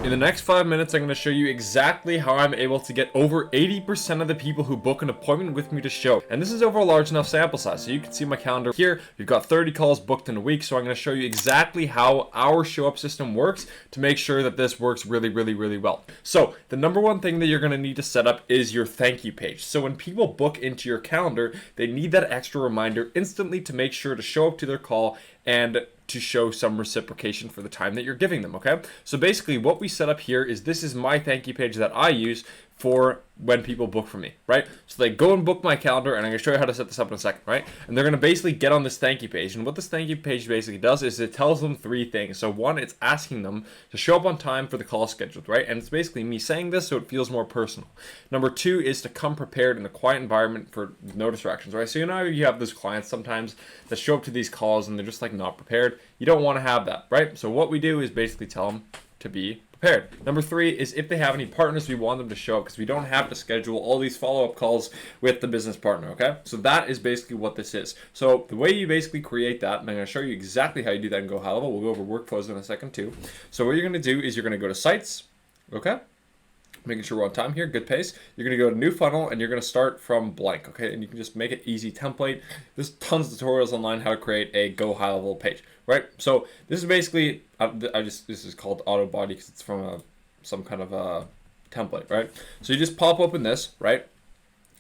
In the next 5 minutes, I'm going to show you exactly how I'm able to get over 80% of the people who book an appointment with me to show. And this is over a large enough sample size. So you can see my calendar here. We've got 30 calls booked in a week. So I'm going to show you exactly how our show up system works to make sure that this works really, really, really well. So the number one thing that you're going to need to set up is your thank you page. So when people book into your calendar, they need that extra reminder instantly to make sure to show up to their call and to show some reciprocation for the time that you're giving them, okay? So basically what we set up here is this is my thank you page that I use for when people book from me, right? So they go and book my calendar, and I'm gonna show you how to set this up in a second, right? And they're gonna basically get on this thank you page, and what this thank you page basically does is it tells them three things. So one, it's asking them to show up on time for the call scheduled, right? And it's basically me saying this so it feels more personal. Number two is to come prepared in a quiet environment for no distractions, right? So you know you have those clients sometimes that show up to these calls and they're just like not prepared. You don't want to have that, right? So what we do is basically tell them to be prepared. Number three is if they have any partners, we want them to show up because we don't have to schedule all these follow-up calls with the business partner, okay? So that is basically what this is. So the way you basically create that, and I'm going to show you exactly how you do that in Go High Level. We'll go over workflows in a second too. So what you're going to do is you're going to go to Sites, okay? Making sure we're on time here, good pace. You're gonna go to new funnel and you're gonna start from blank, okay? And you can just make it easy template. There's tons of tutorials online how to create a Go High Level page, right? So this is basically, this is called auto body because it's from some kind of a template, right? So you just pop open this, right?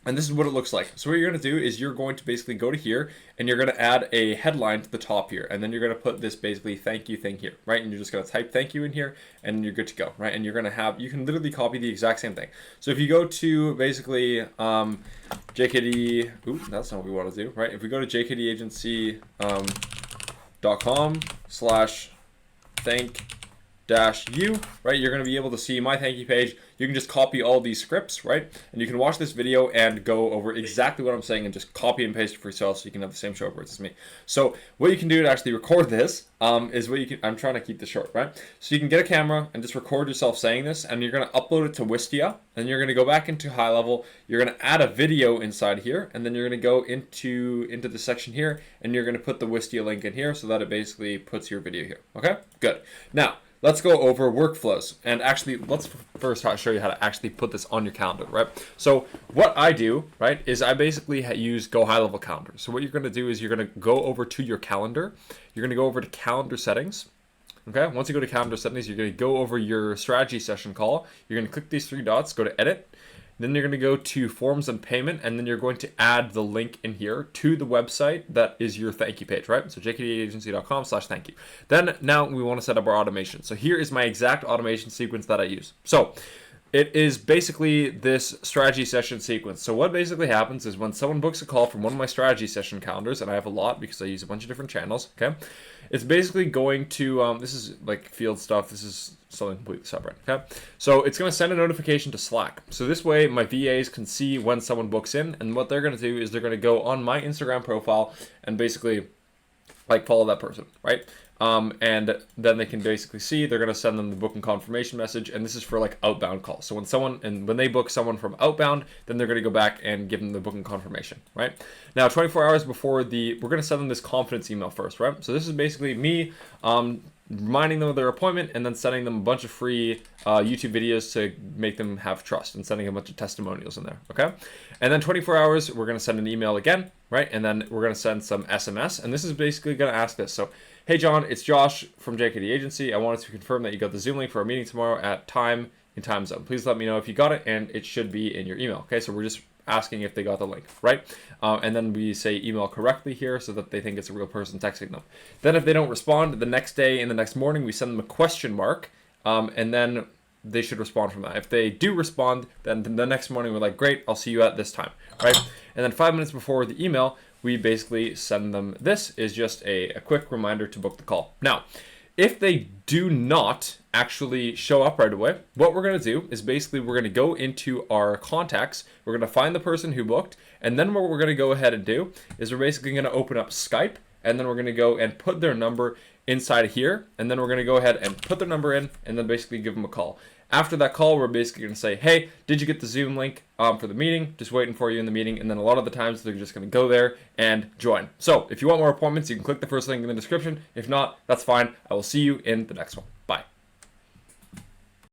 And this is what it looks like. So what you're going to do is you're going to basically go to here and you're going to add a headline to the top here. And then you're going to put this basically thank you thing here, right? And you're just going to type thank you in here and you're good to go, right? And you're going to have, you can literally copy the exact same thing. So if you go to basically JKD, that's not what we want to do, right? If we go to jkdagency.com/thank-you, right? You're going to be able to see my thank you page. You can just copy all these scripts, right? And you can watch this video and go over exactly what I'm saying and just copy and paste it for yourself so you can have the same show up words as me. So what you can do to actually record this is what you can, I'm trying to keep this short, right? So you can get a camera and just record yourself saying this, and you're going to upload it to Wistia, and you're going to go back into High Level. You're going to add a video inside here, and then you're going to go into the section here, and you're going to put the Wistia link in here so that it basically puts your video here, okay? Good. Now, let's go over workflows, and actually let's first show you how to actually put this on your calendar, right? So what I do, right, is I basically use Go High Level Calendar. So what you're going to do is you're going to go over to your calendar. You're going to go over to calendar settings. Okay, once you go to calendar settings, you're going to go over your strategy session call. You're going to click these three dots, go to edit. Then you're going to go to forms and payment, and then you're going to add the link in here to the website that is your thank you page, right? So jkdagency.com/thank you. Then now we want to set up our automation. So here is my exact automation sequence that I use. So it is basically this strategy session sequence. So what basically happens is when someone books a call from one of my strategy session calendars, and I have a lot because I use a bunch of different channels, okay? It's basically going to, this is like field stuff. This is something completely separate, okay? So it's going to send a notification to Slack. So this way my VAs can see when someone books in, and what they're going to do is they're going to go on my Instagram profile and basically like follow that person, right? And then they can basically see, they're going to send them the booking confirmation message, and this is for like outbound calls. So when they book someone from outbound, then they're going to go back and give them the booking confirmation, right? Now, 24 hours before we're going to send them this confidence email first, right? So this is basically me reminding them of their appointment and then sending them a bunch of free YouTube videos to make them have trust and sending a bunch of testimonials in there, okay? And then 24 hours, we're going to send an email again, right? And then we're going to send some SMS, and this is basically going to ask this. So, hey John, it's Josh from JKD Agency. I wanted to confirm that you got the Zoom link for our meeting tomorrow at time zone. Please let me know if you got it, and it should be in your email, okay? So we're just asking if they got the link, right? And then we say email correctly here so that they think it's a real person texting them. Then if they don't respond, the next day and the next morning, we send them a question mark, and then they should respond from that. If they do respond, then the next morning we're like, great, I'll see you at this time, right? And then 5 minutes before the email, we basically send them, this is just a quick reminder to book the call. Now, if they do not actually show up right away, what we're going to do is basically we're going to go into our contacts, we're going to find the person who booked, and then what we're going to go ahead and do is we're basically going to open up Skype, and then we're going to go and put their number inside here, and then we're going to go ahead and put their number in, and then basically give them a call. After that call, we're basically going to say, hey, did you get the Zoom link for the meeting? Just waiting for you in the meeting. And then a lot of the times they're just going to go there and join. So if you want more appointments, you can click the first link in the description. If not, that's fine. I will see you in the next one.